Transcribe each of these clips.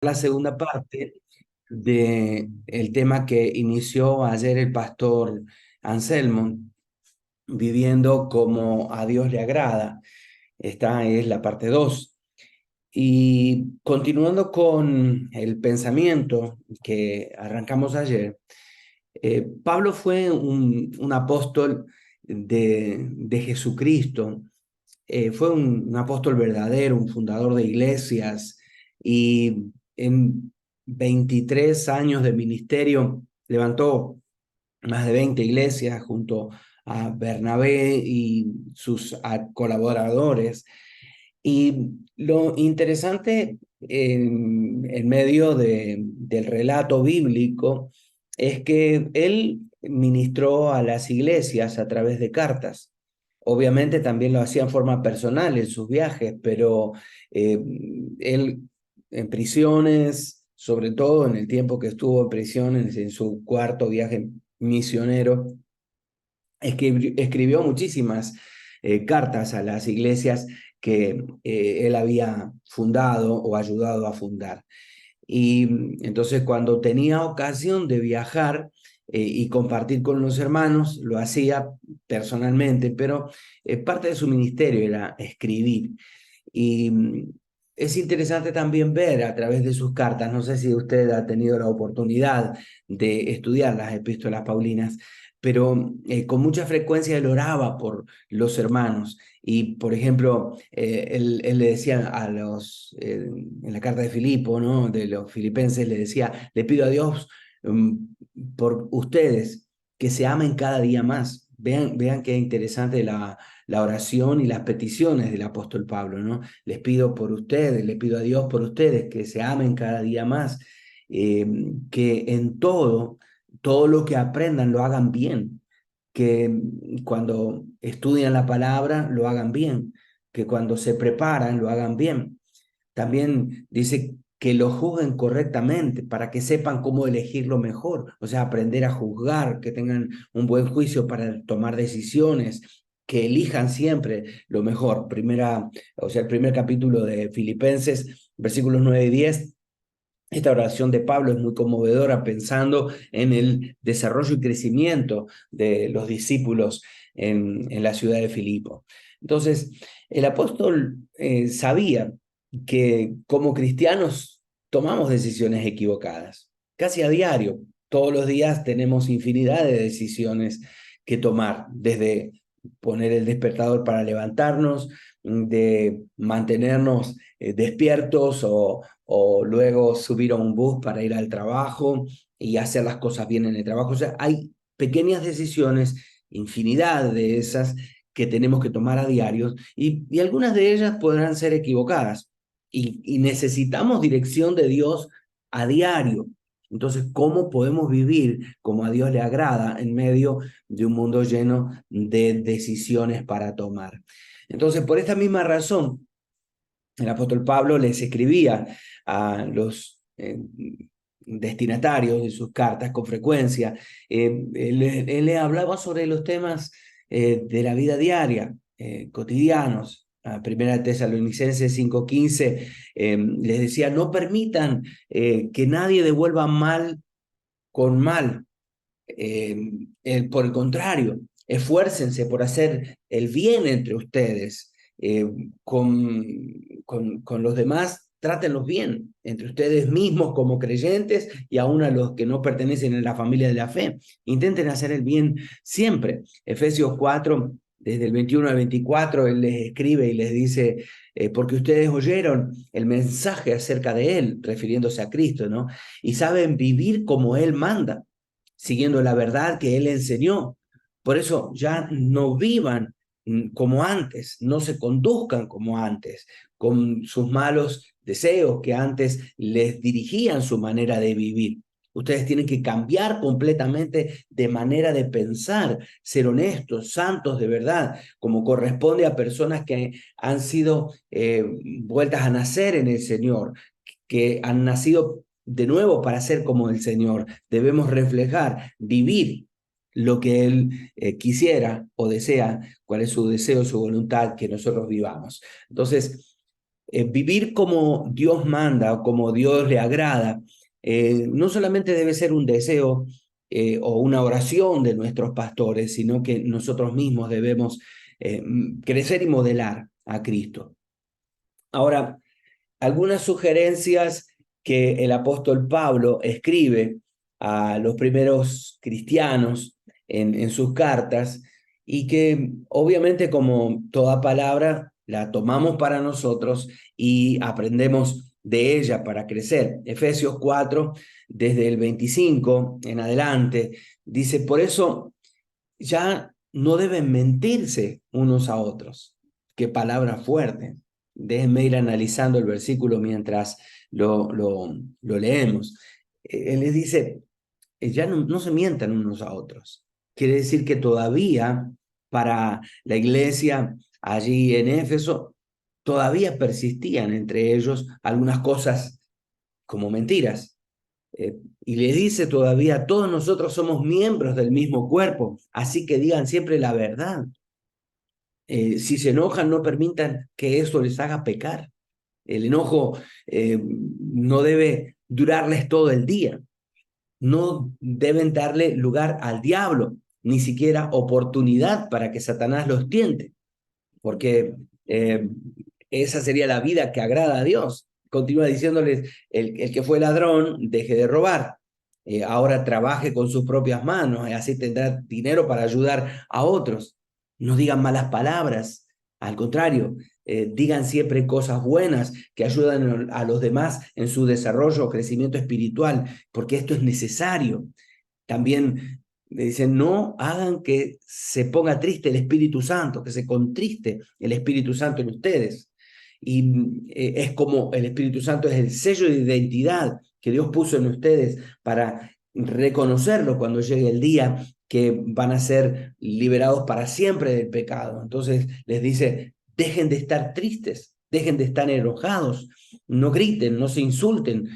La segunda parte del tema que inició ayer el pastor Anselmo, viviendo como a Dios le agrada. Esta es la parte 2. Y continuando con el pensamiento que arrancamos ayer, Pablo fue un apóstol de Jesucristo. Fue un apóstol verdadero, un fundador de iglesias, y en 23 años de ministerio levantó más de 20 iglesias junto a Bernabé y sus colaboradores. Y lo interesante en medio del relato bíblico es que él ministró a las iglesias a través de cartas. Obviamente también lo hacía en forma personal en sus viajes, pero eh, él en prisiones, sobre todo en el tiempo que estuvo en prisiones, en su cuarto viaje misionero, escribió muchísimas cartas a las iglesias que él había fundado o ayudado a fundar. Y entonces cuando tenía ocasión de viajar y compartir con los hermanos, lo hacía personalmente, pero parte de su ministerio era escribir. Y es interesante también ver a través de sus cartas, no sé si usted ha tenido la oportunidad de estudiar las epístolas paulinas, pero con mucha frecuencia él oraba por los hermanos. Y, por ejemplo, él le decía a en la carta de Filipo, ¿no? De los filipenses, le decía, le pido a Dios um, por ustedes que se amen cada día más. Vean qué interesante la oración y las peticiones del apóstol Pablo, ¿no? Les pido por ustedes, les pido a Dios por ustedes que se amen cada día más, que en todo lo que aprendan lo hagan bien, que cuando estudian la palabra lo hagan bien, que cuando se preparan lo hagan bien. También dice que lo juzguen correctamente para que sepan cómo elegir lo mejor, o sea, aprender a juzgar, que tengan un buen juicio para tomar decisiones, que elijan siempre lo mejor. O sea, el primer capítulo de Filipenses, versículos 9 y 10. Esta oración de Pablo es muy conmovedora pensando en el desarrollo y crecimiento de los discípulos en la ciudad de Filipo. Entonces, el apóstol sabía que como cristianos tomamos decisiones equivocadas, casi a diario. Todos los días tenemos infinidad de decisiones que tomar, desde poner el despertador para levantarnos, de mantenernos despiertos o luego subir a un bus para ir al trabajo y hacer las cosas bien en el trabajo. O sea, hay pequeñas decisiones, infinidad de esas que tenemos que tomar a diario y algunas de ellas podrán ser equivocadas y necesitamos dirección de Dios a diario. Entonces, ¿cómo podemos vivir como a Dios le agrada en medio de un mundo lleno de decisiones para tomar? Entonces, por esta misma razón, el apóstol Pablo les escribía a los destinatarios de sus cartas con frecuencia. Él le hablaba sobre los temas de la vida diaria, cotidianos. A Primera Tesalonicenses 5:15 les decía, no permitan que nadie devuelva mal con mal. Por el contrario, esfuércense por hacer el bien entre ustedes, con los demás, trátenlos bien, entre ustedes mismos como creyentes y aún a los que no pertenecen a la familia de la fe. Intenten hacer el bien siempre. Efesios 4, desde el 21 al 24, él les escribe y les dice, porque ustedes oyeron el mensaje acerca de él, refiriéndose a Cristo, ¿no? Y saben vivir como él manda siguiendo la verdad que él enseñó. Por eso ya no vivan como antes, no se conduzcan como antes, con sus malos deseos que antes les dirigían su manera de vivir. Ustedes tienen que cambiar completamente de manera de pensar, ser honestos, santos de verdad, como corresponde a personas que han sido vueltas a nacer en el Señor, que han nacido de nuevo para ser como el Señor. Debemos reflejar, vivir lo que Él quisiera o desea, cuál es su deseo, su voluntad, que nosotros vivamos. Entonces, Vivir como Dios manda o como Dios le agrada, no solamente debe ser un deseo o una oración de nuestros pastores, sino que nosotros mismos debemos crecer y modelar a Cristo. Ahora, algunas sugerencias que el apóstol Pablo escribe a los primeros cristianos en sus cartas y que obviamente como toda palabra la tomamos para nosotros y aprendemos de ella para crecer. Efesios 4, desde el 25 en adelante, dice, por eso ya no deben mentirse unos a otros. Qué palabra fuerte. Déjenme ir analizando el versículo mientras lo leemos. Él les dice, ya no se mientan unos a otros. Quiere decir que todavía para la iglesia allí en Éfeso, todavía persistían entre ellos algunas cosas como mentiras. Y le dice todavía, todos nosotros somos miembros del mismo cuerpo, así que digan siempre la verdad. Si se enojan, no permitan que eso les haga pecar. El enojo no debe durarles todo el día. No deben darle lugar al diablo, ni siquiera oportunidad para que Satanás los tiente, porque eh, esa sería la vida que agrada a Dios. Continúa diciéndoles, el que fue ladrón, deje de robar. Ahora trabaje con sus propias manos, y así tendrá dinero para ayudar a otros. No digan malas palabras, al contrario, digan siempre cosas buenas que ayudan a los demás en su desarrollo o crecimiento espiritual, porque esto es necesario. También le dicen, no hagan que se ponga triste el Espíritu Santo, que se contriste el Espíritu Santo en ustedes. Y es como el Espíritu Santo es el sello de identidad que Dios puso en ustedes para reconocerlo cuando llegue el día que van a ser liberados para siempre del pecado. Entonces les dice, dejen de estar tristes, dejen de estar enojados, no griten, no se insulten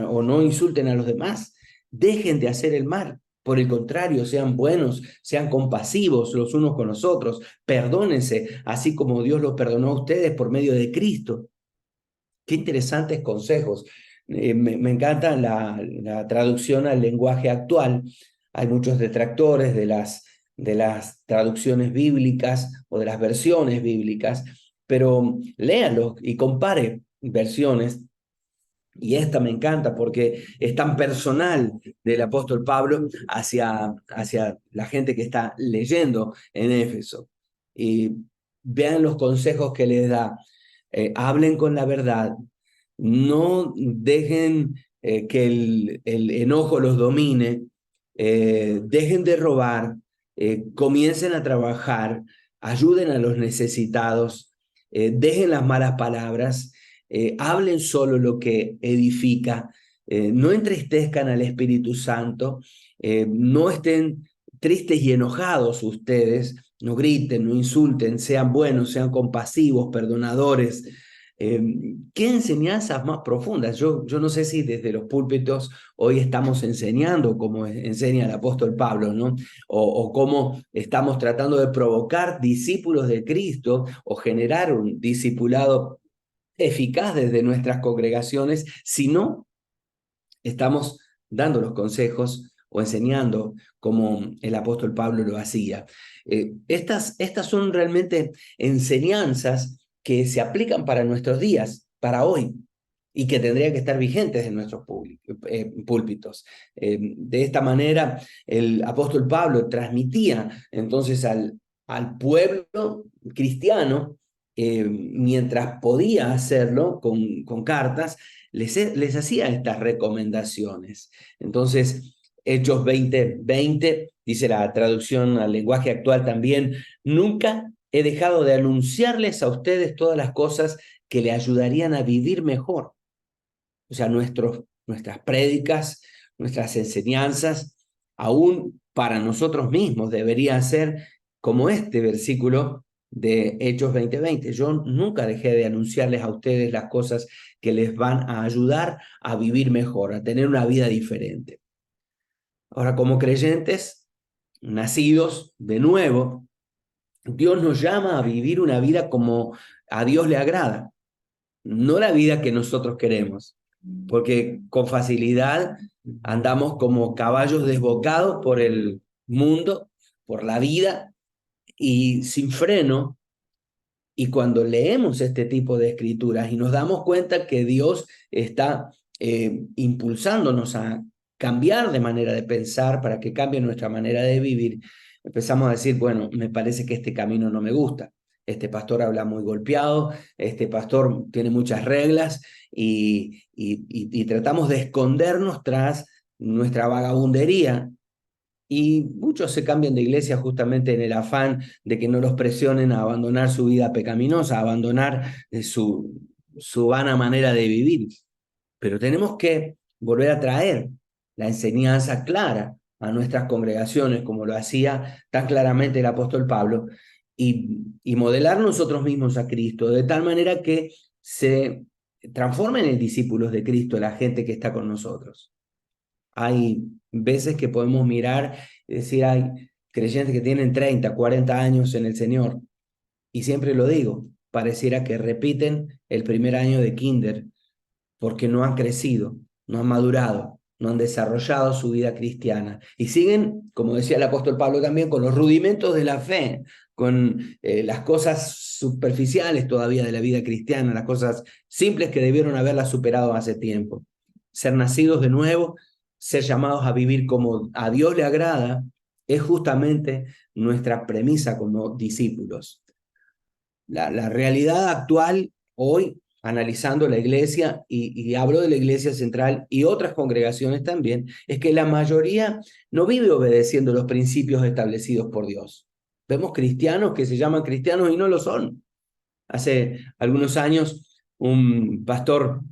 o no insulten a los demás. Dejen de hacer el mal. Por el contrario, sean buenos, sean compasivos los unos con los otros, perdónense, así como Dios los perdonó a ustedes por medio de Cristo. Qué interesantes consejos. Me encanta la traducción al lenguaje actual. Hay muchos detractores de las traducciones bíblicas o de las versiones bíblicas, pero léanlo y compare versiones. Y esta me encanta porque es tan personal del apóstol Pablo hacia la gente que está leyendo en Éfeso. Y vean los consejos que les da. Hablen con la verdad. No dejen que el enojo los domine. Dejen de robar. Comiencen a trabajar. Ayuden a los necesitados. Dejen las malas palabras. Hablen solo lo que edifica, no entristezcan al Espíritu Santo, no estén tristes y enojados ustedes, no griten, no insulten, sean buenos, sean compasivos, perdonadores. ¿Qué enseñanzas más profundas? Yo no sé si desde los púlpitos hoy estamos enseñando como enseña el apóstol Pablo, ¿no? O cómo estamos tratando de provocar discípulos de Cristo o generar un discipulado eficaz desde nuestras congregaciones, si no estamos dando los consejos o enseñando como el apóstol Pablo lo hacía. Estas son realmente enseñanzas que se aplican para nuestros días, para hoy, y que tendrían que estar vigentes en nuestros púlpitos. De esta manera, el apóstol Pablo transmitía entonces al pueblo cristiano mientras podía hacerlo con cartas, les hacía estas recomendaciones. Entonces, Hechos 20:20, dice la traducción al lenguaje actual también, nunca he dejado de anunciarles a ustedes todas las cosas que le ayudarían a vivir mejor. O sea, nuestras prédicas, nuestras enseñanzas, aún para nosotros mismos, deberían ser como este versículo de Hechos 20:20. Yo nunca dejé de anunciarles a ustedes las cosas que les van a ayudar a vivir mejor, a tener una vida diferente. Ahora, como creyentes, nacidos de nuevo, Dios nos llama a vivir una vida como a Dios le agrada. no la vida que nosotros queremos, porque con facilidad andamos como caballos desbocados por el mundo, por la vida y sin freno. Y cuando leemos este tipo de escrituras y nos damos cuenta que Dios está impulsándonos a cambiar de manera de pensar para que cambie nuestra manera de vivir, empezamos a decir, bueno, me parece que este camino no me gusta. Este pastor habla muy golpeado, este pastor tiene muchas reglas y tratamos de escondernos tras nuestra vagabundería y muchos se cambian de iglesia justamente en el afán de que no los presionen a abandonar su vida pecaminosa, a abandonar su vana manera de vivir. Pero tenemos que volver a traer la enseñanza clara a nuestras congregaciones, como lo hacía tan claramente el apóstol Pablo, y modelar nosotros mismos a Cristo, de tal manera que se transformen en discípulos de Cristo la gente que está con nosotros. Hay veces que podemos mirar y decir, hay creyentes que tienen 30, 40 años en el Señor, y siempre lo digo, pareciera que repiten el primer año de kinder, porque no han crecido, no han madurado, no han desarrollado su vida cristiana, y siguen, como decía el apóstol Pablo también, con los rudimentos de la fe, con las cosas superficiales todavía de la vida cristiana, las cosas simples que debieron haberlas superado hace tiempo. Ser nacidos de nuevo, ser llamados a vivir como a Dios le agrada, es justamente nuestra premisa como discípulos. La realidad actual, hoy, analizando la iglesia, y hablo de la iglesia central y otras congregaciones también, es que la mayoría no vive obedeciendo los principios establecidos por Dios. Vemos cristianos que se llaman cristianos y no lo son. Hace algunos años, un pastor,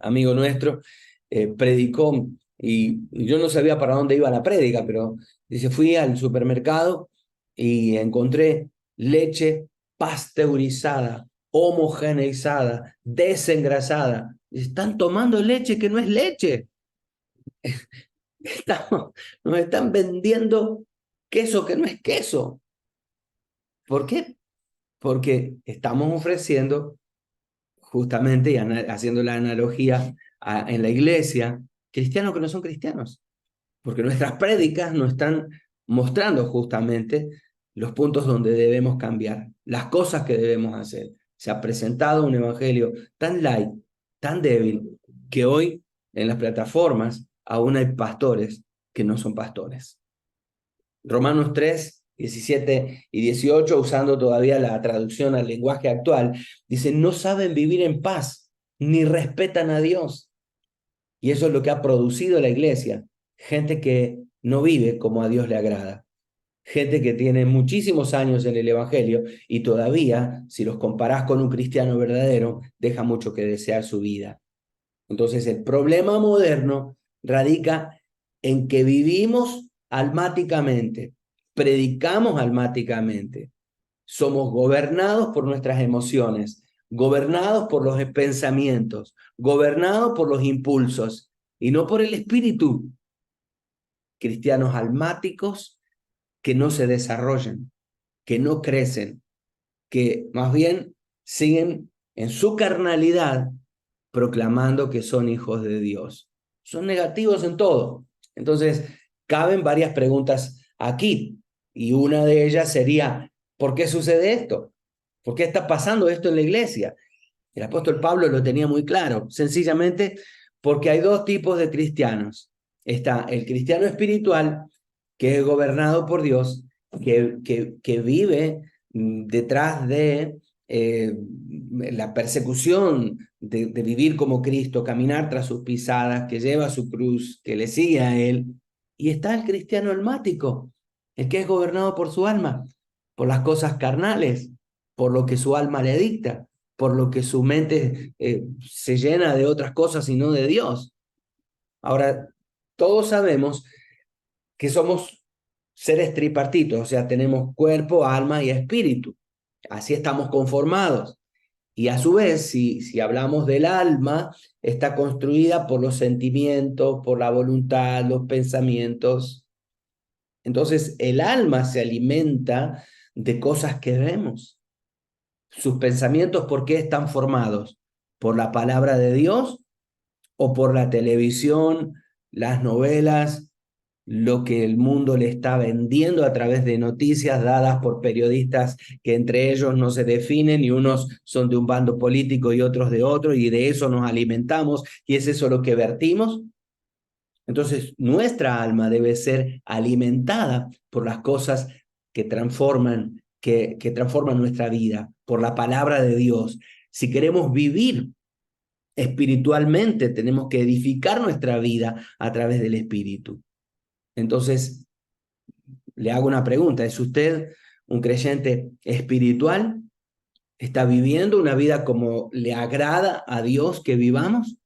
amigo nuestro, predicó y yo no sabía para dónde iba la prédica, pero dice, fui al supermercado y encontré leche pasteurizada, homogeneizada, desengrasada. Están tomando leche que no es leche. Nos están vendiendo queso que no es queso. ¿Por qué? Porque estamos ofreciendo justamente y haciendo la analogía en la iglesia, cristianos que no son cristianos, porque nuestras prédicas nos están mostrando justamente los puntos donde debemos cambiar, las cosas que debemos hacer. Se ha presentado un evangelio tan light, tan débil, que hoy en las plataformas aún hay pastores que no son pastores. Romanos 3, 17 y 18, usando todavía la traducción al lenguaje actual, dice, no saben vivir en paz, ni respetan a Dios. Y eso es lo que ha producido la iglesia. Gente que no vive como a Dios le agrada. Gente que tiene muchísimos años en el Evangelio y todavía, si los comparás con un cristiano verdadero, deja mucho que desear su vida. Entonces, el problema moderno radica en que vivimos almáticamente, predicamos almáticamente, somos gobernados por nuestras emociones, gobernados por los pensamientos, gobernados por los impulsos y no por el espíritu. Cristianos almáticos que no se desarrollan, que no crecen, que más bien siguen en su carnalidad proclamando que son hijos de Dios. Son negativos en todo. Entonces, caben varias preguntas aquí y una de ellas sería, ¿por qué sucede esto? ¿Por qué está pasando esto en la iglesia? El apóstol Pablo lo tenía muy claro, sencillamente porque hay dos tipos de cristianos. Está el cristiano espiritual, que es gobernado por Dios, que vive detrás de la persecución de vivir como Cristo, caminar tras sus pisadas, que lleva su cruz, que le sigue a Él. Y está el cristiano almático, el que es gobernado por su alma, por las cosas carnales, por lo que su alma le dicta, por lo que su mente se llena de otras cosas y no de Dios. Ahora, todos sabemos que somos seres tripartitos, o sea, tenemos cuerpo, alma y espíritu. Así estamos conformados. Y a su vez, si hablamos del alma, está construida por los sentimientos, por la voluntad, los pensamientos. Entonces, el alma se alimenta de cosas que vemos. ¿Sus pensamientos por qué están formados? ¿Por la palabra de Dios o por la televisión, las novelas, lo que el mundo le está vendiendo a través de noticias dadas por periodistas que entre ellos no se definen y unos son de un bando político y otros de otro y de eso nos alimentamos y es eso lo que vertimos? Entonces, nuestra alma debe ser alimentada por las cosas que transforman nuestra vida, por la palabra de Dios. Si queremos vivir espiritualmente, tenemos que edificar nuestra vida a través del Espíritu. Entonces, le hago una pregunta. ¿Es usted un creyente espiritual? ¿Está viviendo una vida como le agrada a Dios que vivamos?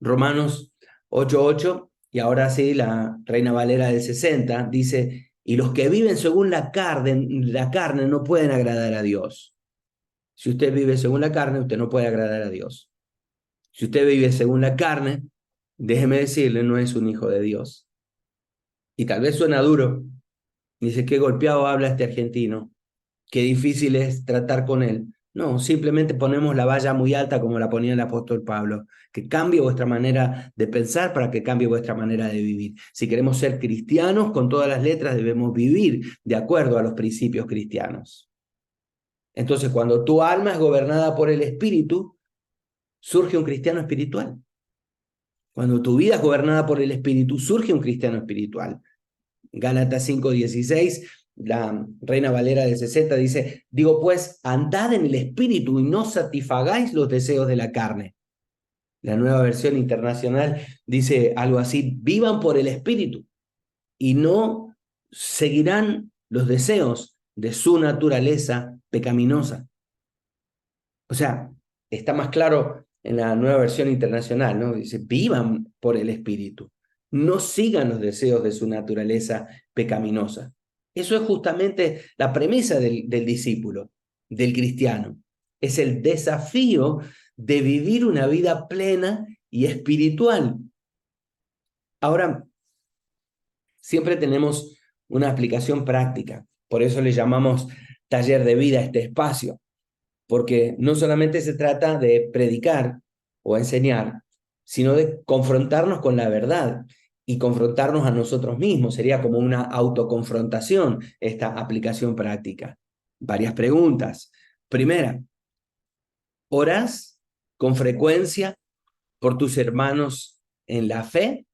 Romanos 8:8, y ahora sí, la Reina Valera del 60, dice, y los que viven según la carne no pueden agradar a Dios. Si usted vive según la carne, usted no puede agradar a Dios. Si usted vive según la carne, déjeme decirle, no es un hijo de Dios. Y tal vez suena duro. Dice, qué golpeado habla este argentino, qué difícil es tratar con él. No, simplemente ponemos la valla muy alta como la ponía el apóstol Pablo. Que cambie vuestra manera de pensar para que cambie vuestra manera de vivir. Si queremos ser cristianos, con todas las letras debemos vivir de acuerdo a los principios cristianos. Entonces, cuando tu alma es gobernada por el Espíritu, surge un cristiano espiritual. Cuando tu vida es gobernada por el Espíritu, surge un cristiano espiritual. Gálatas 5:16, la Reina Valera de 60 dice, digo pues, andad en el Espíritu y no satisfagáis los deseos de la carne. La Nueva Versión Internacional dice algo así, vivan por el Espíritu y no seguirán los deseos de su naturaleza pecaminosa. O sea, está más claro en la Nueva Versión Internacional, ¿no? Dice, vivan por el Espíritu, no sigan los deseos de su naturaleza pecaminosa. Eso es justamente la premisa del discípulo, del cristiano. Es el desafío de vivir una vida plena y espiritual. Ahora, siempre tenemos una aplicación práctica, por eso le llamamos taller de vida a este espacio, porque no solamente se trata de predicar o enseñar, sino de confrontarnos con la verdad y confrontarnos a nosotros mismos. Sería como una autoconfrontación esta aplicación práctica. Varias preguntas. Primera, ¿orás con frecuencia por tus hermanos en la fe?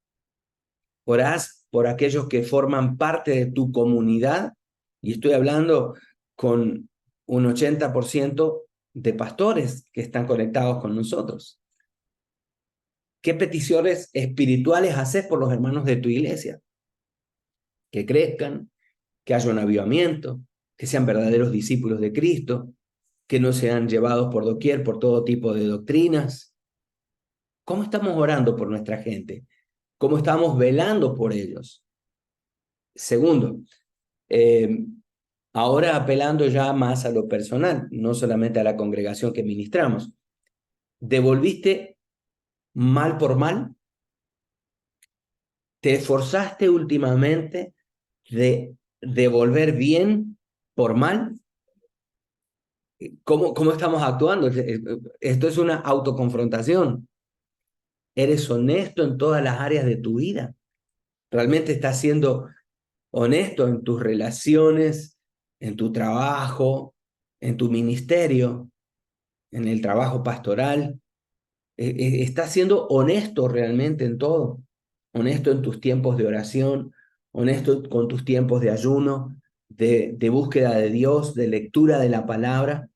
¿Orás por aquellos que forman parte de tu comunidad? Y estoy hablando con un 80% de pastores que están conectados con nosotros. ¿Qué peticiones espirituales haces por los hermanos de tu iglesia? Que crezcan, que haya un avivamiento, que sean verdaderos discípulos de Cristo, que no sean llevados por doquier por todo tipo de doctrinas. ¿Cómo estamos orando por nuestra gente? ¿Cómo estamos velando por ellos? Segundo, ahora apelando ya más a lo personal, no solamente a la congregación que ministramos. ¿Devolviste mal por mal? ¿Te esforzaste últimamente de devolver bien por mal? ¿Cómo estamos actuando? Esto es una autoconfrontación. ¿Eres honesto en todas las áreas de tu vida? ¿Realmente estás siendo honesto en tus relaciones, en tu trabajo, en tu ministerio, en el trabajo pastoral? ¿Estás siendo honesto realmente en todo? ¿Honesto en tus tiempos de oración? ¿Honesto con tus tiempos de ayuno, de búsqueda de Dios, de lectura de la palabra?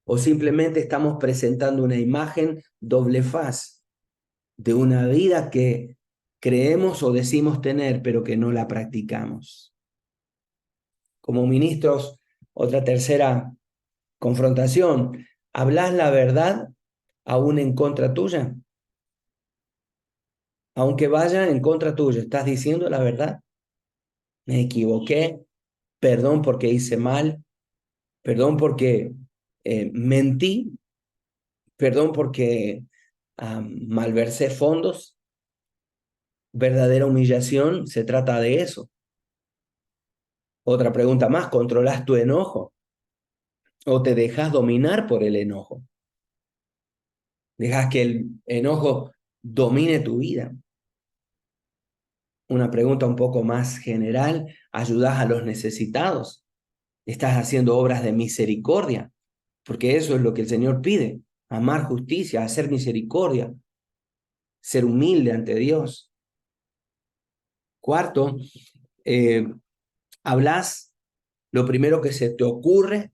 ¿O simplemente estamos presentando una imagen doble faz de una vida que creemos o decimos tener, pero que no la practicamos? Como ministros, otra tercera confrontación. ¿Hablas la verdad aún en contra tuya? Aunque vaya en contra tuya, ¿estás diciendo la verdad? Me equivoqué, perdón porque hice mal, perdón porque mentí, perdón porque malversé fondos. Verdadera humillación se trata de eso. Otra pregunta más, ¿controlas tu enojo? ¿O te dejas dominar por el enojo? ¿Dejas que el enojo domine tu vida? Una pregunta un poco más general: ¿ayudas a los necesitados? ¿Estás haciendo obras de misericordia? Porque eso es lo que el Señor pide: amar justicia, hacer misericordia, ser humilde ante Dios. Cuarto, ¿hablas lo primero que se te ocurre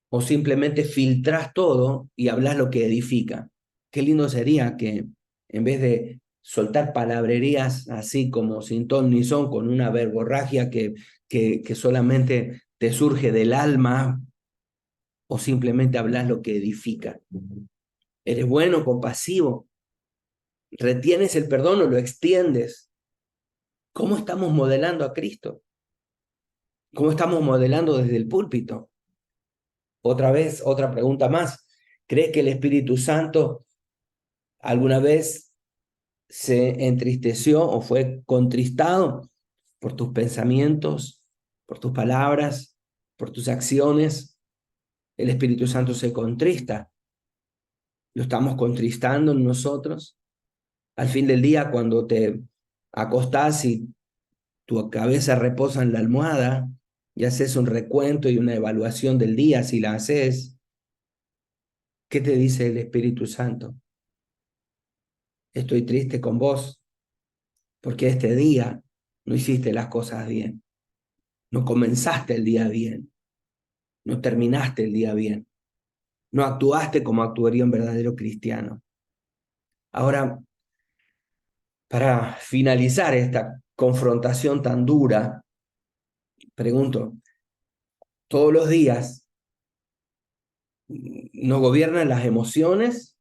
o simplemente filtras todo y hablas lo que edifica? Qué lindo sería que en vez de soltar palabrerías así como sin ton ni son, con una verborragia que solamente te surge del alma, o simplemente hablas lo que edifica. Eres bueno, compasivo, retienes el perdón o lo extiendes. ¿Cómo estamos modelando a Cristo? ¿Cómo estamos modelando desde el púlpito? Otra vez, otra pregunta más. ¿Crees que el Espíritu Santo alguna vez se entristeció o fue contristado por tus pensamientos, por tus palabras, por tus acciones? El Espíritu Santo se contrista. ¿Lo estamos contristando en nosotros? Al fin del día, cuando te acostás y tu cabeza reposa en la almohada y haces un recuento y una evaluación del día, si la haces, ¿qué te dice el Espíritu Santo? Estoy triste con vos porque este día no hiciste las cosas bien, no comenzaste el día bien, no terminaste el día bien, no actuaste como actuaría un verdadero cristiano. Ahora, para finalizar esta confrontación tan dura, pregunto: ¿todos los días nos gobiernan las emociones,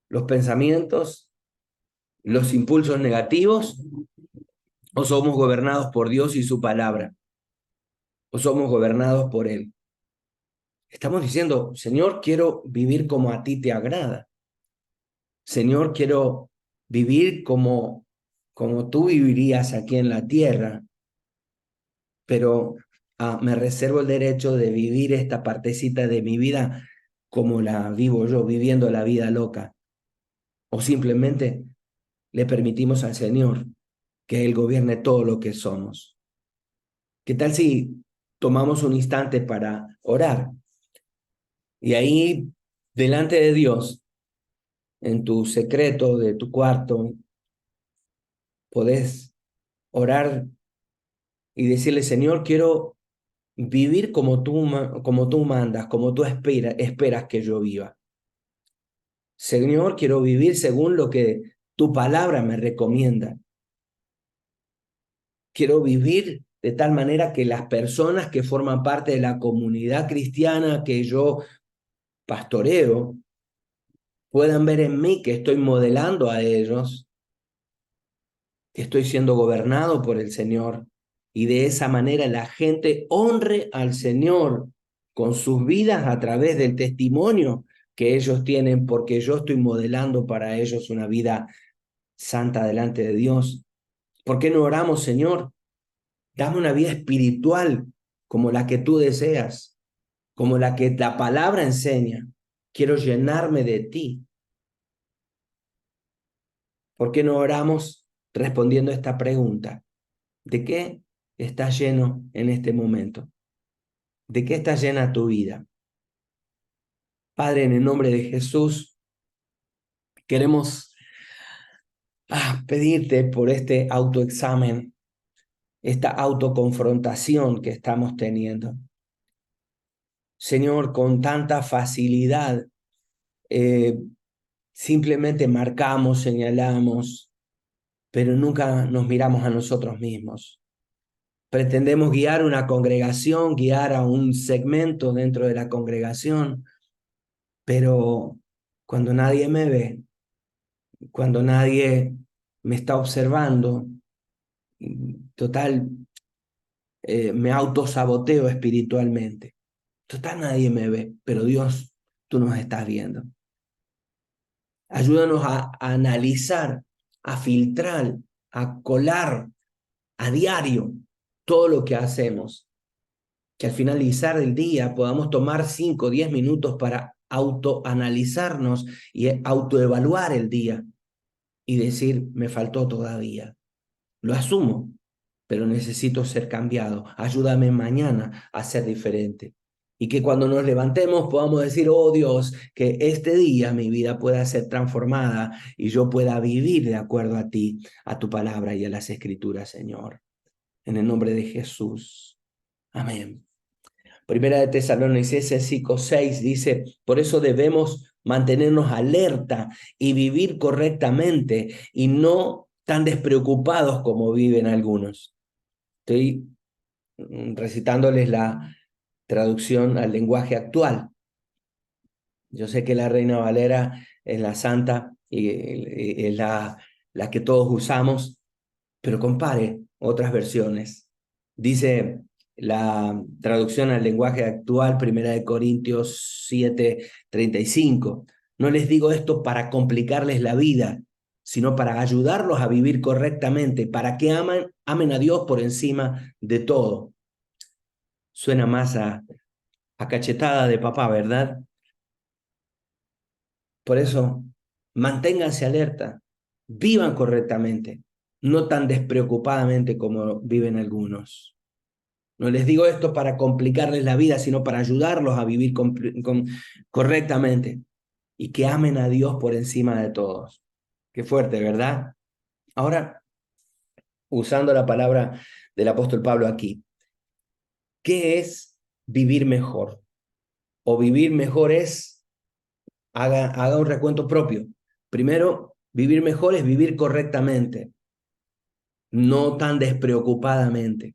los pensamientos, los impulsos negativos, o somos gobernados por Dios y su palabra, o somos gobernados por Él? Estamos diciendo: Señor, quiero vivir como a ti te agrada. Señor, quiero vivir como tú vivirías aquí en la tierra, pero me reservo el derecho de vivir esta partecita de mi vida como la vivo yo, viviendo la vida loca. O simplemente le permitimos al Señor que Él gobierne todo lo que somos. ¿Qué tal si tomamos un instante para orar? Y ahí, delante de Dios, en tu secreto de tu cuarto, podés orar y decirle: Señor, quiero vivir como tú mandas, como tú esperas que yo viva. Señor, quiero vivir según lo que tu palabra me recomienda. Quiero vivir de tal manera que las personas que forman parte de la comunidad cristiana que yo pastoreo puedan ver en mí que estoy modelando a ellos, que estoy siendo gobernado por el Señor, y de esa manera la gente honre al Señor con sus vidas a través del testimonio que ellos tienen, porque yo estoy modelando para ellos una vida santa delante de Dios. ¿Por qué no oramos: Señor, dame una vida espiritual como la que tú deseas, como la que la palabra enseña? Quiero llenarme de ti. ¿Por qué no oramos respondiendo a esta pregunta? ¿De qué estás lleno en este momento? ¿De qué está llena tu vida? Padre, en el nombre de Jesús, queremos pedirte por este autoexamen, esta autoconfrontación que estamos teniendo. Señor, con tanta facilidad, simplemente marcamos, señalamos, pero nunca nos miramos a nosotros mismos. Pretendemos guiar una congregación, guiar a un segmento dentro de la congregación, pero cuando nadie me ve, cuando nadie me está observando, total, me autosaboteo espiritualmente. Total, nadie me ve, pero Dios, tú nos estás viendo. Ayúdanos a analizar, a filtrar, a colar a diario todo lo que hacemos. que al finalizar el día podamos tomar 5 o 10 minutos para autoanalizarnos y autoevaluar el día y decir, me faltó todavía. Lo asumo, pero necesito ser cambiado. Ayúdame mañana a ser diferente. Y que cuando nos levantemos podamos decir, oh Dios, que este día mi vida pueda ser transformada y yo pueda vivir de acuerdo a ti, a tu palabra y a las escrituras, Señor. En el nombre de Jesús. Amén. Primera de Tesalonicenses 5:6 dice, por eso debemos mantenernos alerta y vivir correctamente y no tan despreocupados como viven algunos. Estoy recitándoles la traducción al lenguaje actual. Yo sé que la Reina Valera es la santa y es la que todos usamos, pero compare otras versiones. Dice la traducción al lenguaje actual, 1 Corintios 7:35. No les digo esto para complicarles la vida, sino para ayudarlos a vivir correctamente, para que amen a Dios por encima de todo. Suena más a cachetada de papá, ¿verdad? Por eso, manténganse alerta, vivan correctamente, no tan despreocupadamente como viven algunos. No les digo esto para complicarles la vida, sino para ayudarlos a vivir correctamente y que amen a Dios por encima de todos. Qué fuerte, ¿verdad? Ahora, usando la palabra del apóstol Pablo aquí, ¿qué es vivir mejor? O vivir mejor es, haga un recuento propio. Primero, vivir mejor es vivir correctamente, no tan despreocupadamente.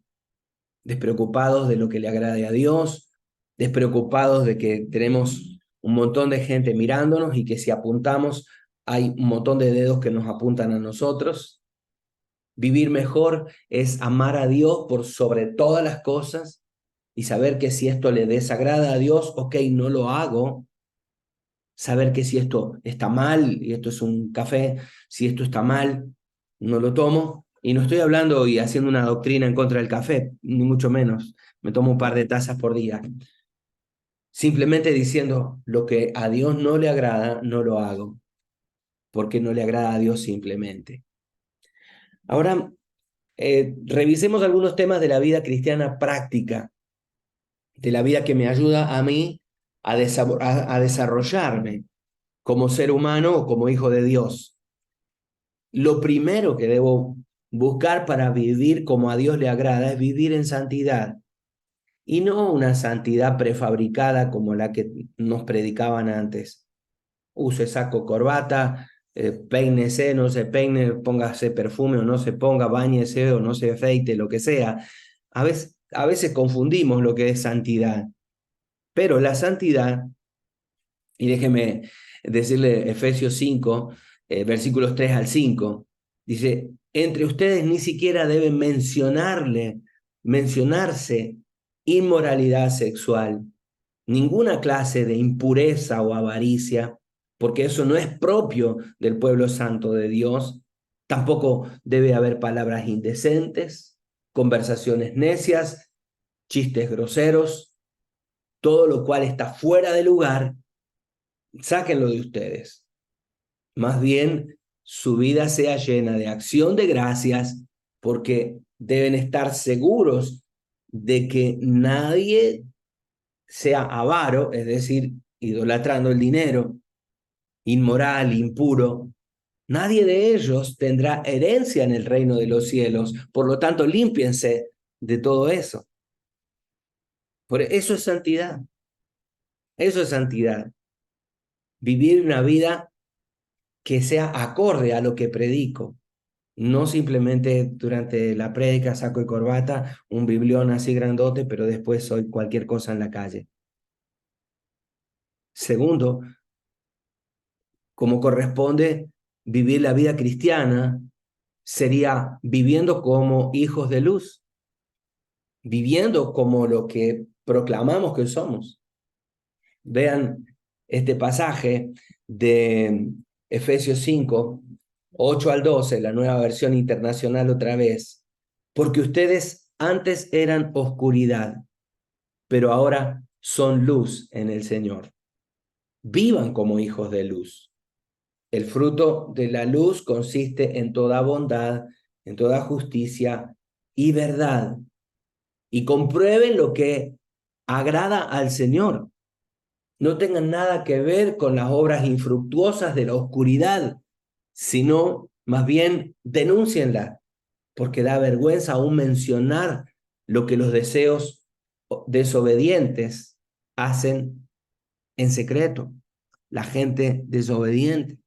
Despreocupados de lo que le agrade a Dios, despreocupados de que tenemos un montón de gente mirándonos y que si apuntamos hay un montón de dedos que nos apuntan a nosotros. Vivir mejor es amar a Dios por sobre todas las cosas y saber que si esto le desagrada a Dios, ok, no lo hago. Saber que si esto está mal, y esto es un café, si esto está mal, no lo tomo. Y no estoy hablando y haciendo una doctrina en contra del café, ni mucho menos. Me tomo un par de tazas por día. Simplemente diciendo lo que a Dios no le agrada, no lo hago, porque no le agrada a Dios simplemente. Ahora, revisemos algunos temas de la vida cristiana práctica, de la vida que me ayuda a mí a desarrollarme como ser humano o como hijo de Dios. Lo primero que debo buscar para vivir como a Dios le agrada es vivir en santidad. Y no una santidad prefabricada como la que nos predicaban antes. Use saco, corbata, peínese, no se peine, póngase perfume o no se ponga, báñese o no se afeite, lo que sea. A veces confundimos lo que es santidad. Pero la santidad, y déjeme decirle Efesios 5, versículos 3 al 5, dice, entre ustedes ni siquiera deben mencionarse inmoralidad sexual, ninguna clase de impureza o avaricia, porque eso no es propio del pueblo santo de Dios. Tampoco debe haber palabras indecentes, conversaciones necias, chistes groseros, todo lo cual está fuera de lugar, sáquenlo de ustedes. Más bien, su vida sea llena de acción de gracias, porque deben estar seguros de que nadie sea avaro, es decir, idolatrando el dinero, inmoral, impuro. Nadie de ellos tendrá herencia en el reino de los cielos. Por lo tanto, límpiense de todo eso. Por eso es santidad. Eso es santidad. Vivir una vida que sea acorde a lo que predico. No simplemente durante la prédica saco y corbata, un biblión así grandote, pero después soy cualquier cosa en la calle. Segundo, como corresponde vivir la vida cristiana, sería viviendo como hijos de luz, viviendo como lo que proclamamos que somos. Vean este pasaje de Efesios 5, 8 al 12, la nueva versión internacional otra vez. Porque ustedes antes eran oscuridad, pero ahora son luz en el Señor. Vivan como hijos de luz. El fruto de la luz consiste en toda bondad, en toda justicia y verdad. Y comprueben lo que agrada al Señor. No tengan nada que ver con las obras infructuosas de la oscuridad, sino más bien denúncienla, porque da vergüenza aún mencionar lo que los deseos desobedientes hacen en secreto. La gente desobediente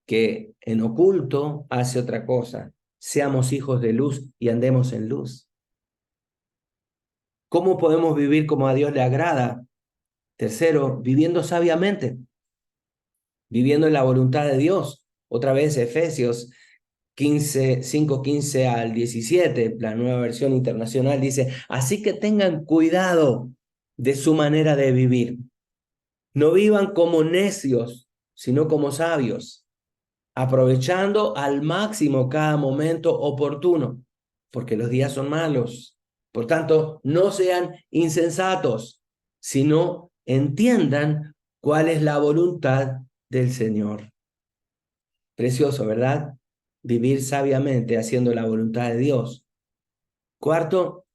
que en oculto hace otra cosa. Seamos hijos de luz y andemos en luz. ¿Cómo podemos vivir como a Dios le agrada? Tercero, viviendo sabiamente, viviendo en la voluntad de Dios. Otra vez Efesios 5:15 al 17, la nueva versión internacional dice, así que tengan cuidado de su manera de vivir. No vivan como necios, sino como sabios, aprovechando al máximo cada momento oportuno, porque los días son malos. Por tanto, no sean insensatos, sino entiendan cuál es la voluntad del Señor. Precioso, ¿verdad? Vivir sabiamente haciendo la voluntad de Dios. Cuarto,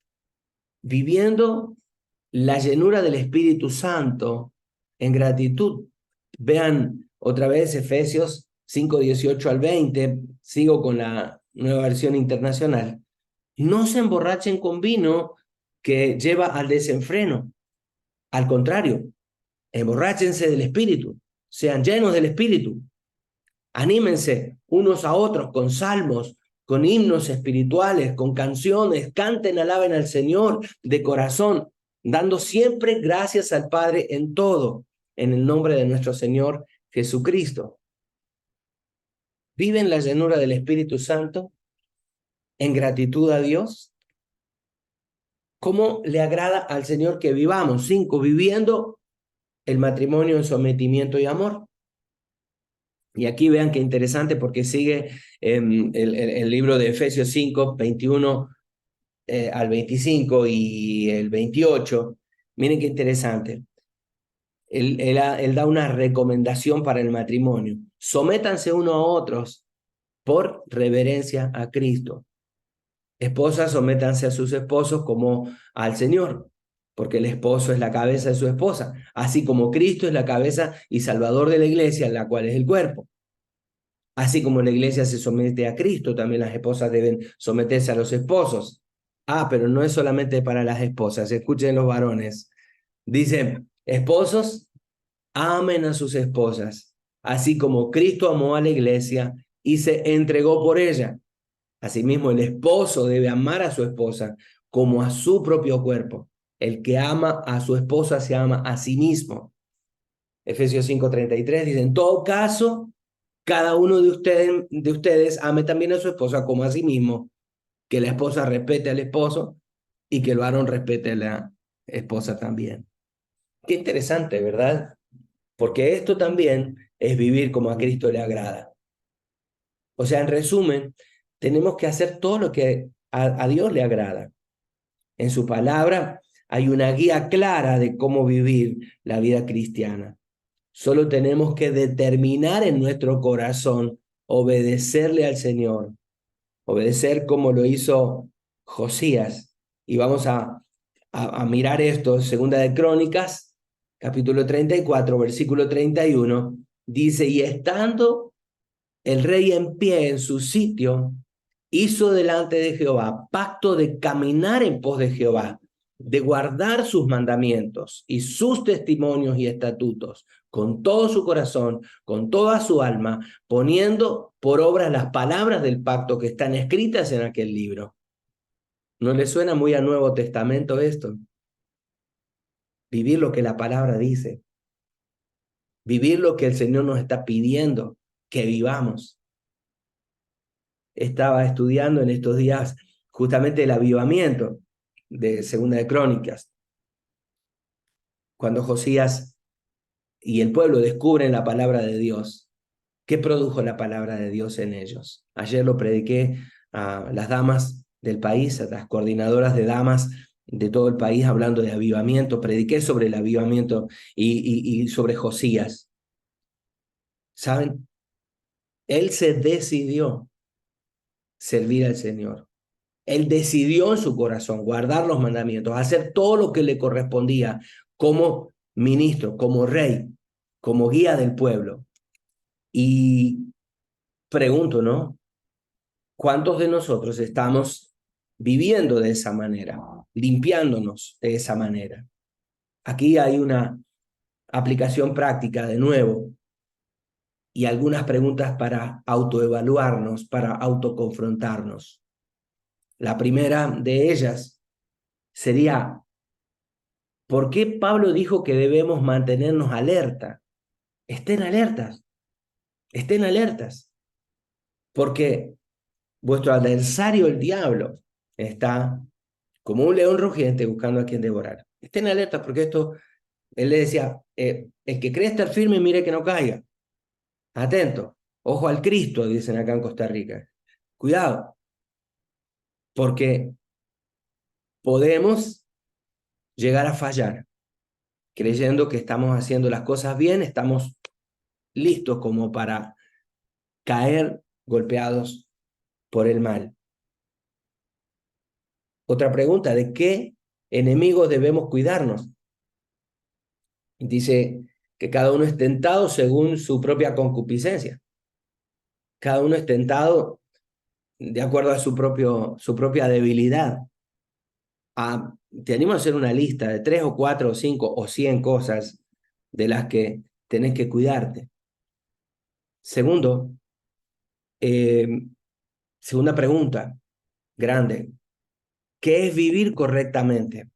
viviendo la llenura del Espíritu Santo en gratitud. Vean otra vez Efesios 5:18 al 20, sigo con la nueva versión internacional. No se emborrachen con vino que lleva al desenfreno. Al contrario, emborráchense del Espíritu, sean llenos del Espíritu. Anímense unos a otros con salmos, con himnos espirituales, con canciones, canten, alaben al Señor de corazón, dando siempre gracias al Padre en todo, en el nombre de nuestro Señor Jesucristo. ¿Viven la llenura del Espíritu Santo en gratitud a Dios? ¿Cómo le agrada al Señor que vivamos? 5, viviendo el matrimonio en sometimiento y amor. Y aquí vean qué interesante porque sigue el libro de Efesios 5, 21 al 25 y el 28. Miren qué interesante. Él da una recomendación para el matrimonio. Sométanse unos a otros por reverencia a Cristo. Esposas, sométanse a sus esposos como al Señor, porque el esposo es la cabeza de su esposa, así como Cristo es la cabeza y salvador de la iglesia, la cual es el cuerpo. Así como la iglesia se somete a Cristo, también las esposas deben someterse a los esposos. Ah, pero no es solamente para las esposas, escuchen los varones. Dice, esposos, amen a sus esposas, así como Cristo amó a la iglesia y se entregó por ella. Asimismo, el esposo debe amar a su esposa como a su propio cuerpo. El que ama a su esposa se ama a sí mismo. Efesios 5:33 dice, en todo caso, cada uno de ustedes ame también a su esposa como a sí mismo, que la esposa respete al esposo y que el varón respete a la esposa también. Qué interesante, ¿verdad? Porque esto también es vivir como a Cristo le agrada. O sea, en resumen, tenemos que hacer todo lo que a Dios le agrada. En su palabra hay una guía clara de cómo vivir la vida cristiana. Solo tenemos que determinar en nuestro corazón obedecerle al Señor, obedecer como lo hizo Josías. Y vamos a mirar esto, Segunda de Crónicas, capítulo 34, versículo 31, dice, y estando el rey en pie en su sitio, hizo delante de Jehová pacto de caminar en pos de Jehová, de guardar sus mandamientos y sus testimonios y estatutos con todo su corazón, con toda su alma, poniendo por obra las palabras del pacto que están escritas en aquel libro. ¿No le suena muy a Nuevo Testamento esto? Vivir lo que la palabra dice, vivir lo que el Señor nos está pidiendo que vivamos. Estaba estudiando en estos días justamente el avivamiento de Segunda de Crónicas, cuando Josías y el pueblo descubren la palabra de Dios. ¿Qué produjo la palabra de Dios en ellos? Ayer lo prediqué a las damas del país, a las coordinadoras de damas de todo el país hablando de avivamiento, prediqué sobre el avivamiento y sobre Josías. ¿Saben? Él se decidió servir al Señor. Él decidió en su corazón guardar los mandamientos, hacer todo lo que le correspondía como ministro, como rey, como guía del pueblo. Y pregunto, ¿no? ¿Cuántos de nosotros estamos viviendo de esa manera, limpiándonos de esa manera? Aquí hay una aplicación práctica de nuevo y algunas preguntas para autoevaluarnos, para autoconfrontarnos. La primera de ellas sería, ¿por qué Pablo dijo que debemos mantenernos alerta? Estén alertas, estén alertas, porque vuestro adversario, el diablo, está como un león rugiente buscando a quien devorar. Estén alertas porque esto, él le decía, el que cree estar firme, mire que no caiga. Atento, ojo al Cristo, dicen acá en Costa Rica. Cuidado, porque podemos llegar a fallar creyendo que estamos haciendo las cosas bien, estamos listos como para caer golpeados por el mal. Otra pregunta, ¿de qué enemigos debemos cuidarnos? Dice que cada uno es tentado según su propia concupiscencia. Cada uno es tentado de acuerdo a su propia debilidad. Te animo a hacer una lista de 3 o 4 o 5 o 100 cosas de las que tenés que cuidarte. Segundo, eh, segunda pregunta grande, ¿qué es vivir correctamente?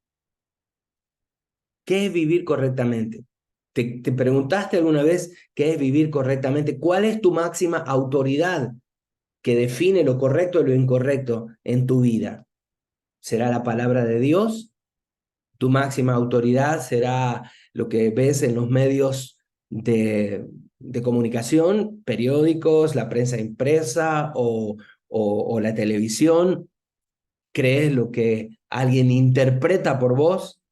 ¿Qué es vivir correctamente? ¿Te preguntaste alguna vez qué es vivir correctamente? ¿Cuál es tu máxima autoridad que define lo correcto y lo incorrecto en tu vida? ¿Será la palabra de Dios? ¿Tu máxima autoridad será lo que ves en los medios de comunicación, periódicos, la prensa impresa o la televisión? ¿Crees lo que alguien interpreta por vos?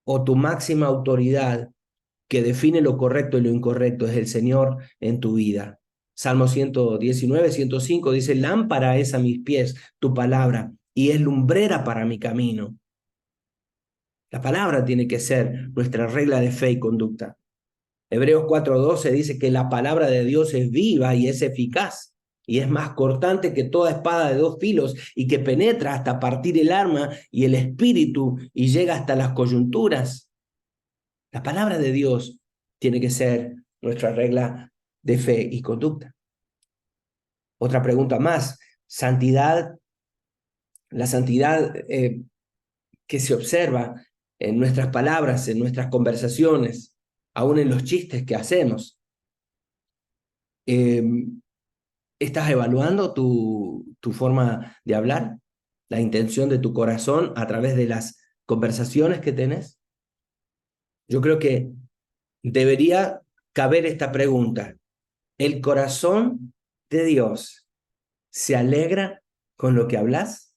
¿O tu máxima autoridad que define lo correcto y lo incorrecto es el Señor en tu vida? Salmo 119, 105 dice, lámpara es a mis pies tu palabra y es lumbrera para mi camino. La palabra tiene que ser nuestra regla de fe y conducta. Hebreos 4:12 dice que la palabra de Dios es viva y es eficaz y es más cortante que toda espada de dos filos y que penetra hasta partir el alma y el espíritu y llega hasta las coyunturas. La palabra de Dios tiene que ser nuestra regla de fe y conducta. Otra pregunta más, santidad, la santidad que se observa en nuestras palabras, en nuestras conversaciones, aún en los chistes que hacemos. ¿Estás evaluando tu forma de hablar? ¿La intención de tu corazón a través de las conversaciones que tenés? Yo creo que debería caber esta pregunta. ¿El corazón de Dios se alegra con lo que hablas?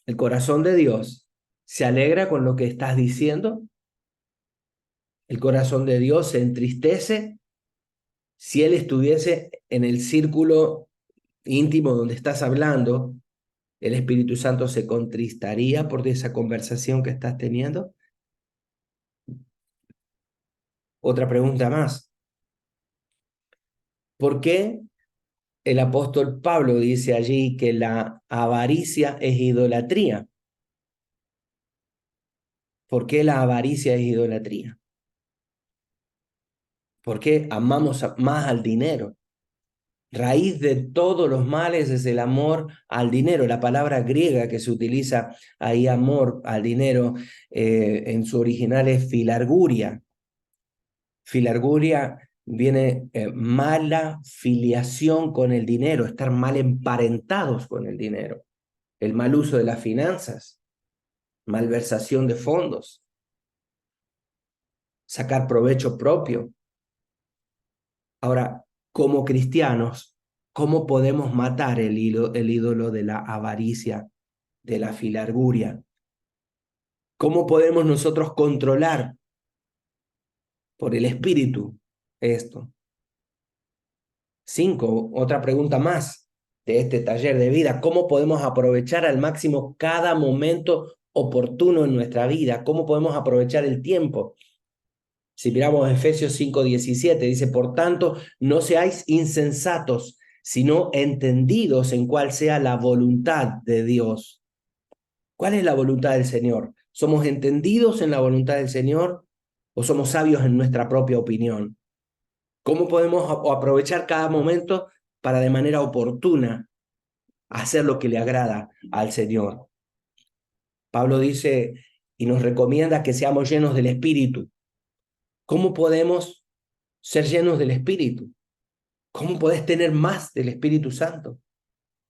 ¿El corazón de Dios se alegra con lo que estás diciendo? ¿El corazón de Dios se entristece si Él estuviese en el círculo íntimo donde estás hablando? ¿El Espíritu Santo se contristaría por esa conversación que estás teniendo? Otra pregunta más. ¿Por qué el apóstol Pablo dice allí que la avaricia es idolatría? ¿Por qué la avaricia es idolatría? ¿Por qué amamos más al dinero? Raíz de todos los males es el amor al dinero. La palabra griega que se utiliza ahí, amor al dinero, en su original es filarguria. Filarguria viene mala filiación con el dinero, estar mal emparentados con el dinero, el mal uso de las finanzas, malversación de fondos, sacar provecho propio. Ahora, como cristianos, ¿cómo podemos matar el ídolo de la avaricia, de la filarguria? ¿Cómo podemos nosotros controlar por el Espíritu esto? 5, otra pregunta más de este taller de vida. ¿Cómo podemos aprovechar al máximo cada momento oportuno en nuestra vida? ¿Cómo podemos aprovechar el tiempo? Si miramos Efesios 5:17, dice, por tanto, no seáis insensatos, sino entendidos en cuál sea la voluntad de Dios. ¿Cuál es la voluntad del Señor? ¿Somos entendidos en la voluntad del Señor o somos sabios en nuestra propia opinión? ¿Cómo podemos aprovechar cada momento para de manera oportuna hacer lo que le agrada al Señor? Pablo dice y nos recomienda que seamos llenos del Espíritu. ¿Cómo podemos ser llenos del Espíritu? ¿Cómo podés tener más del Espíritu Santo?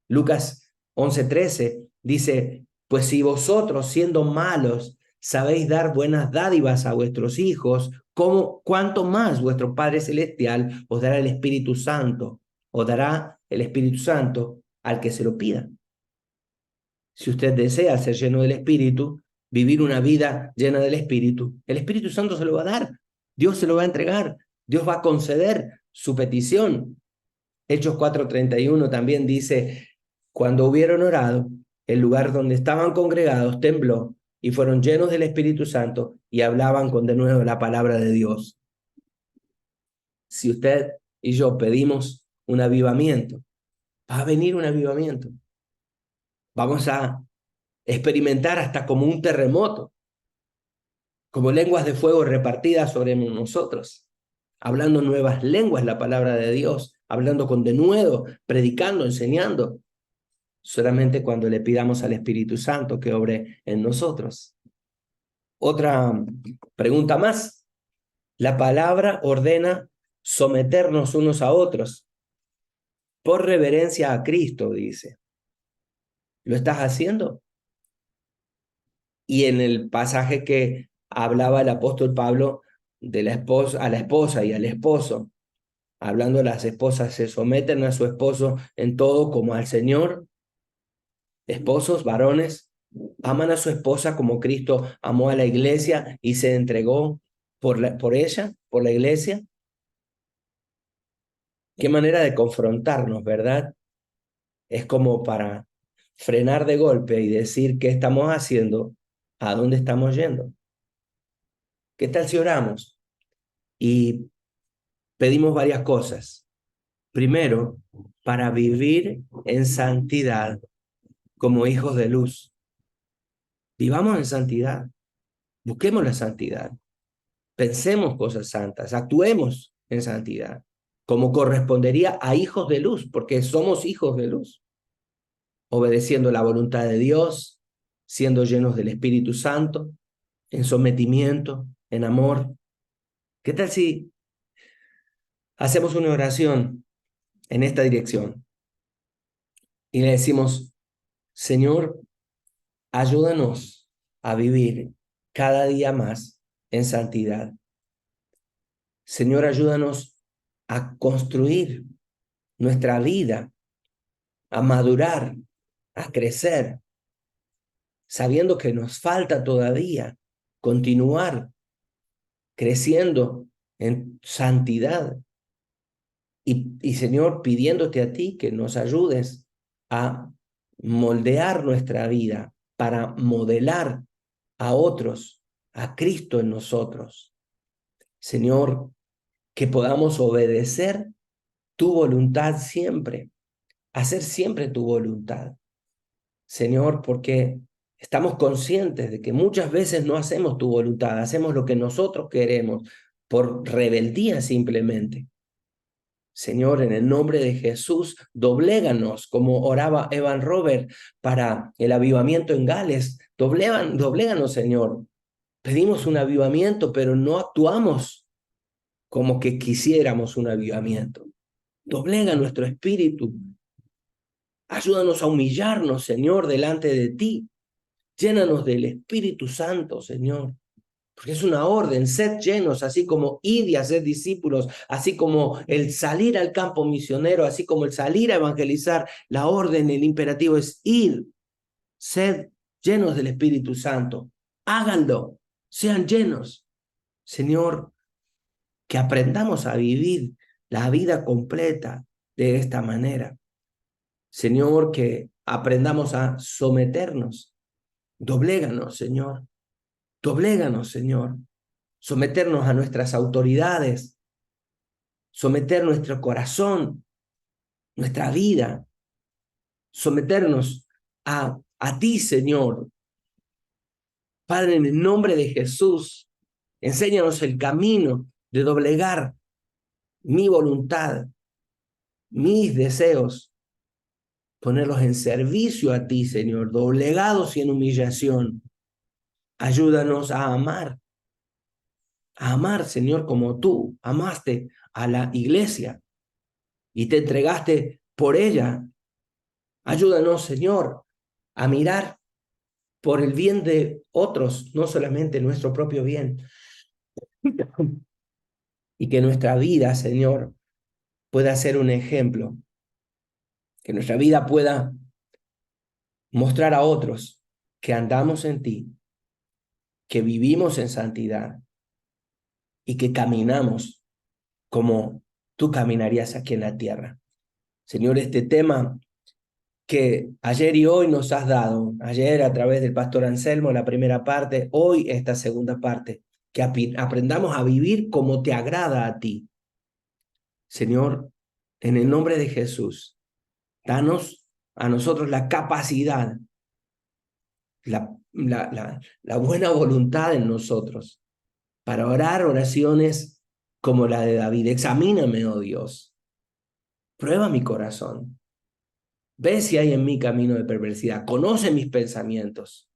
Lucas 11:13 dice, pues si vosotros siendo malos sabéis dar buenas dádivas a vuestros hijos, ¿cuánto más vuestro Padre Celestial os dará el Espíritu Santo? Os dará el Espíritu Santo al que se lo pida. Si usted desea ser lleno del Espíritu, vivir una vida llena del Espíritu, el Espíritu Santo se lo va a dar. Dios se lo va a entregar. Dios va a conceder su petición. Hechos 4:31 también dice, cuando hubieron orado, el lugar donde estaban congregados tembló y fueron llenos del Espíritu Santo y hablaban con denuedo la palabra de Dios. Si usted y yo pedimos un avivamiento, va a venir un avivamiento. Vamos a experimentar hasta como un terremoto, como lenguas de fuego repartidas sobre nosotros, hablando nuevas lenguas la palabra de Dios, hablando con denuedo, predicando, enseñando, solamente cuando le pidamos al Espíritu Santo que obre en nosotros. Otra pregunta más. La palabra ordena someternos unos a otros por reverencia a Cristo, dice. ¿Lo estás haciendo? Y en el pasaje que hablaba el apóstol Pablo de la esposa, a la esposa y al esposo, hablando de las esposas, se someten a su esposo en todo como al Señor. Esposos, varones, aman a su esposa como Cristo amó a la iglesia y se entregó por ella, por la iglesia. Qué manera de confrontarnos, ¿verdad? Es como para frenar de golpe y decir qué estamos haciendo, a dónde estamos yendo. ¿Qué tal si oramos y pedimos varias cosas? Primero, para vivir en santidad como hijos de luz. Vivamos en santidad, busquemos la santidad, pensemos cosas santas, actuemos en santidad, como correspondería a hijos de luz, porque somos hijos de luz, obedeciendo la voluntad de Dios, siendo llenos del Espíritu Santo, en sometimiento, en amor. ¿Qué tal si hacemos una oración en esta dirección y le decimos, Señor, ayúdanos a vivir cada día más en santidad? Señor, ayúdanos a construir nuestra vida, a madurar, a crecer, sabiendo que nos falta todavía continuar creciendo en santidad. Y Señor, pidiéndote a ti que nos ayudes a moldear nuestra vida para modelar a otros, a Cristo en nosotros. Señor, que podamos obedecer tu voluntad siempre, hacer siempre tu voluntad. Señor, porque estamos conscientes de que muchas veces no hacemos tu voluntad, hacemos lo que nosotros queremos por rebeldía simplemente. Señor, en el nombre de Jesús, dobléganos, como oraba Evan Robert para el avivamiento en Gales. Dobléganos, Señor. Pedimos un avivamiento, pero no actuamos como que quisiéramos un avivamiento. Doblega nuestro espíritu. Ayúdanos a humillarnos, Señor, delante de ti. Llénanos del Espíritu Santo, Señor. Porque es una orden, sed llenos, así como id y haced discípulos, así como el salir al campo misionero, así como el salir a evangelizar, la orden, el imperativo es ir, sed llenos del Espíritu Santo. háganlo, sean llenos. Señor, que aprendamos a vivir la vida completa de esta manera. Señor, que aprendamos a someternos. Dobléganos, Señor. Dobléganos, Señor. Someternos a nuestras autoridades. Someter nuestro corazón, nuestra vida. Someternos a ti, Señor. Padre, en el nombre de Jesús, enséñanos el camino de doblegar mi voluntad, mis deseos, ponerlos en servicio a ti, Señor, doblegados y en humillación. Ayúdanos a amar, Señor, como tú amaste a la iglesia y te entregaste por ella. Ayúdanos, Señor, a mirar por el bien de otros, no solamente nuestro propio bien. Y que nuestra vida, Señor, pueda ser un ejemplo, que nuestra vida pueda mostrar a otros que andamos en ti, que vivimos en santidad y que caminamos como tú caminarías aquí en la tierra. Señor, este tema que ayer y hoy nos has dado, ayer a través del pastor Anselmo, la primera parte, hoy esta segunda parte, que aprendamos a vivir como te agrada a ti. Señor, en el nombre de Jesús, danos a nosotros la capacidad, la buena voluntad en nosotros para orar oraciones como la de David. Examíname, oh Dios, prueba mi corazón, ve si hay en mí camino de perversidad, conoce mis pensamientos,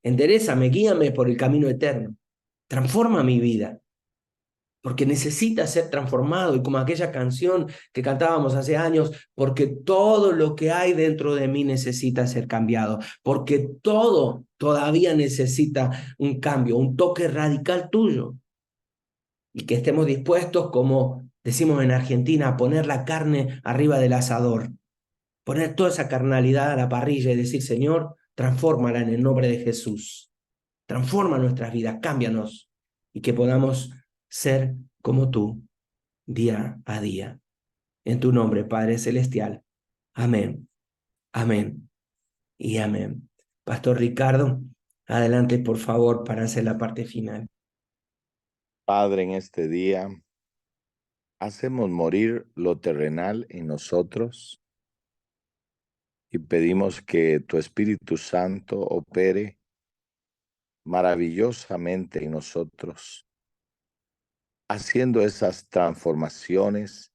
enderézame, guíame por el camino eterno, transforma mi vida, porque necesita ser transformado, y como aquella canción que cantábamos hace años, porque todo lo que hay dentro de mí necesita ser cambiado, porque todo todavía necesita un cambio, un toque radical tuyo, y que estemos dispuestos, como decimos en Argentina, a poner la carne arriba del asador, poner toda esa carnalidad a la parrilla y decir, Señor, transfórmala en el nombre de Jesús, transforma nuestras vidas, cámbianos, y que podamos ser como tú día a día. En tu nombre, Padre Celestial. Amén, amén y amén. Pastor Ricardo, adelante por favor para hacer la parte final. Padre, en este día hacemos morir lo terrenal en nosotros y pedimos que tu Espíritu Santo opere maravillosamente en nosotros, haciendo esas transformaciones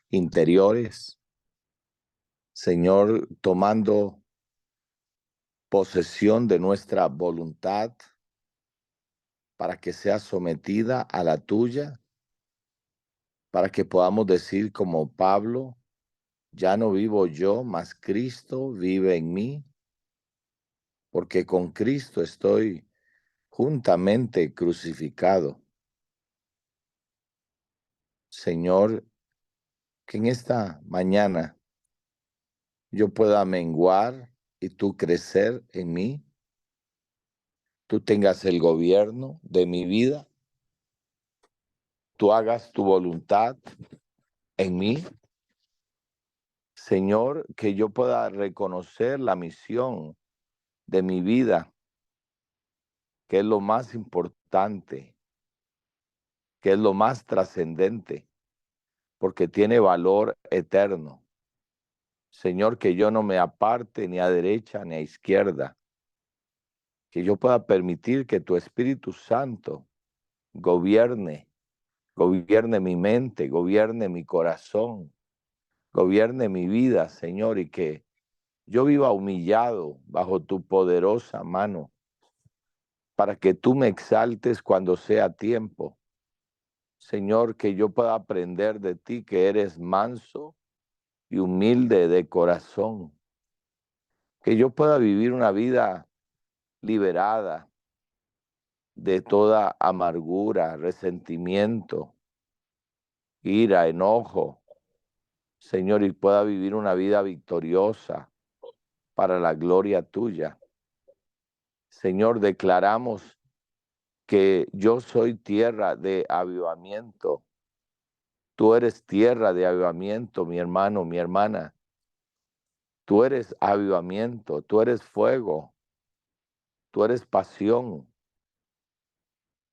interiores, Señor, tomando posesión de nuestra voluntad para que sea sometida a la tuya, para que podamos decir como Pablo, ya no vivo yo, mas Cristo vive en mí, porque con Cristo estoy juntamente crucificado. Señor, que en esta mañana yo pueda menguar y tú crecer en mí, tú tengas el gobierno de mi vida, tú hagas tu voluntad en mí. Señor, que yo pueda reconocer la misión de mi vida, que es lo más importante, que es lo más trascendente, porque tiene valor eterno. Señor, que yo no me aparte ni a derecha ni a izquierda, que yo pueda permitir que tu Espíritu Santo gobierne mi mente, gobierne mi corazón, gobierne mi vida, Señor, y que yo viva humillado bajo tu poderosa mano, para que tú me exaltes cuando sea tiempo. Señor, que yo pueda aprender de ti, que eres manso y humilde de corazón, que yo pueda vivir una vida liberada de toda amargura, resentimiento, ira, enojo, Señor, y pueda vivir una vida victoriosa para la gloria tuya. Señor, declaramos que yo soy tierra de avivamiento. Tú eres tierra de avivamiento, mi hermano, mi hermana. Tú eres avivamiento, tú eres fuego, tú eres pasión.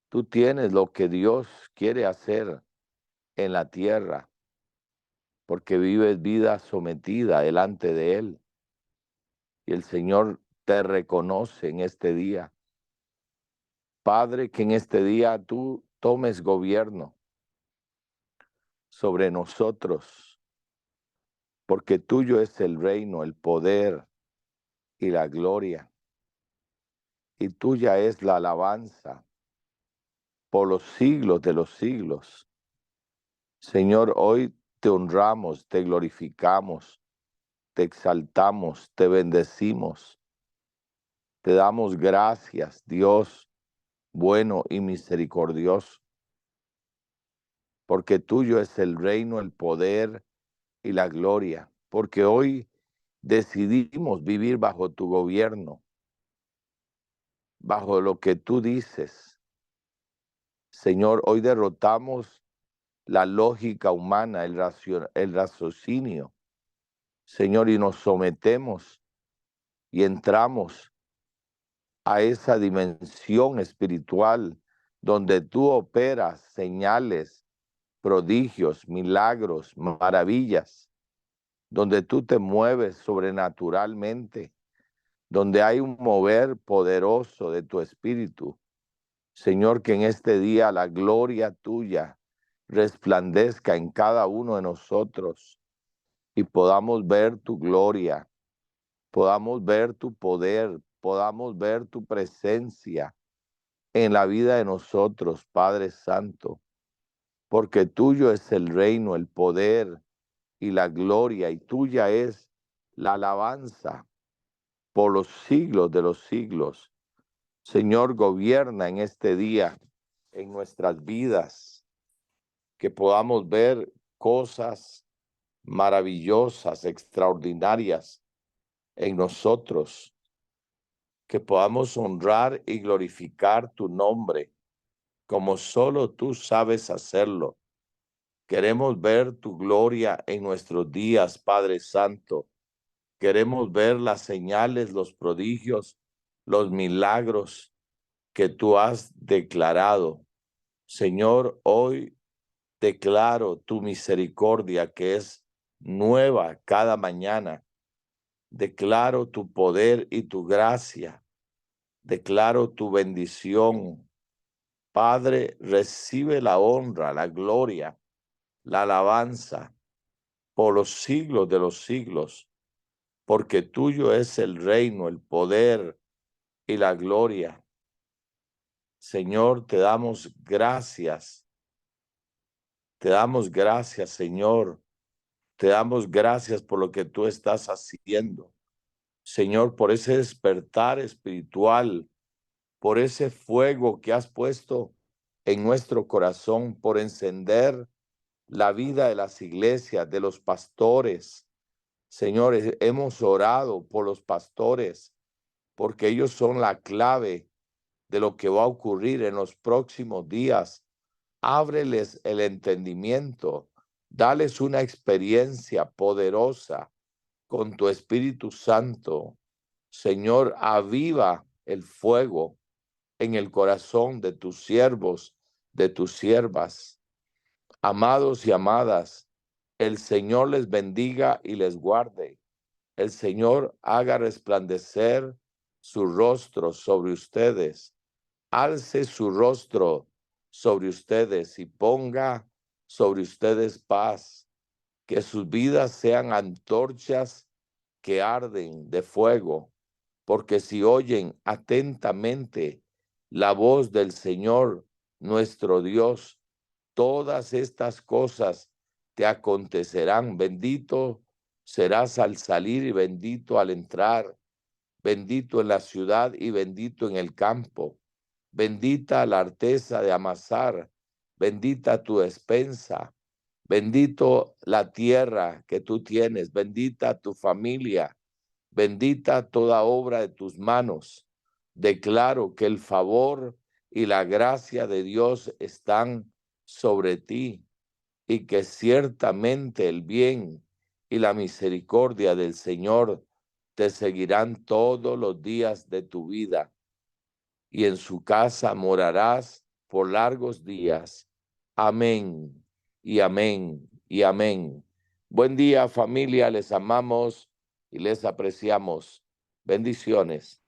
Tú tienes lo que Dios quiere hacer en la tierra, porque vives vida sometida delante de Él. Y el Señor te reconoce en este día. Padre, que en este día tú tomes gobierno sobre nosotros, porque tuyo es el reino, el poder y la gloria, y tuya es la alabanza por los siglos de los siglos. Señor, hoy te honramos, te glorificamos, te exaltamos, te bendecimos, te damos gracias, Dios bueno y misericordioso, porque tuyo es el reino, el poder y la gloria, porque hoy decidimos vivir bajo tu gobierno, bajo lo que tú dices. Señor, hoy derrotamos la lógica humana, el raciocinio, Señor, y nos sometemos y entramos a esa dimensión espiritual donde tú operas señales, prodigios, milagros, maravillas, donde tú te mueves sobrenaturalmente, donde hay un mover poderoso de tu espíritu. Señor, que en este día la gloria tuya resplandezca en cada uno de nosotros y podamos ver tu gloria, podamos ver tu poder, podamos ver tu presencia en la vida de nosotros, Padre Santo, porque tuyo es el reino, el poder y la gloria, y tuya es la alabanza por los siglos de los siglos. Señor, gobierna en este día, en nuestras vidas, que podamos ver cosas maravillosas, extraordinarias en nosotros, que podamos honrar y glorificar tu nombre, como solo tú sabes hacerlo. Queremos ver tu gloria en nuestros días, Padre Santo. Queremos ver las señales, los prodigios, los milagros que tú has declarado. Señor, hoy declaro tu misericordia que es nueva cada mañana. Declaro tu poder y tu gracia. Declaro tu bendición. Padre, recibe la honra, la gloria, la alabanza por los siglos de los siglos, porque tuyo es el reino, el poder y la gloria. Señor, te damos gracias. Te damos gracias, Señor. Te damos gracias por lo que tú estás haciendo. Señor, por ese despertar espiritual, por ese fuego que has puesto en nuestro corazón, por encender la vida de las iglesias, de los pastores. Señores, hemos orado por los pastores, porque ellos son la clave de lo que va a ocurrir en los próximos días. Ábreles el entendimiento, dales una experiencia poderosa con tu Espíritu Santo. Señor, aviva el fuego en el corazón de tus siervos, de tus siervas. Amados y amadas, el Señor les bendiga y les guarde. El Señor haga resplandecer su rostro sobre ustedes, alce su rostro sobre ustedes y ponga sobre ustedes paz, que sus vidas sean antorchas que arden de fuego, porque si oyen atentamente la voz del Señor nuestro Dios, todas estas cosas te acontecerán. Bendito serás al salir y bendito al entrar, bendito en la ciudad y bendito en el campo. Bendita la arteza de amasar, bendita tu despensa, bendito la tierra que tú tienes, bendita tu familia, bendita toda obra de tus manos. Declaro que el favor y la gracia de Dios están sobre ti y que ciertamente el bien y la misericordia del Señor te seguirán todos los días de tu vida, y en su casa morarás por largos días. Amén y amén y amén. Buen día, familia, les amamos y les apreciamos. Bendiciones.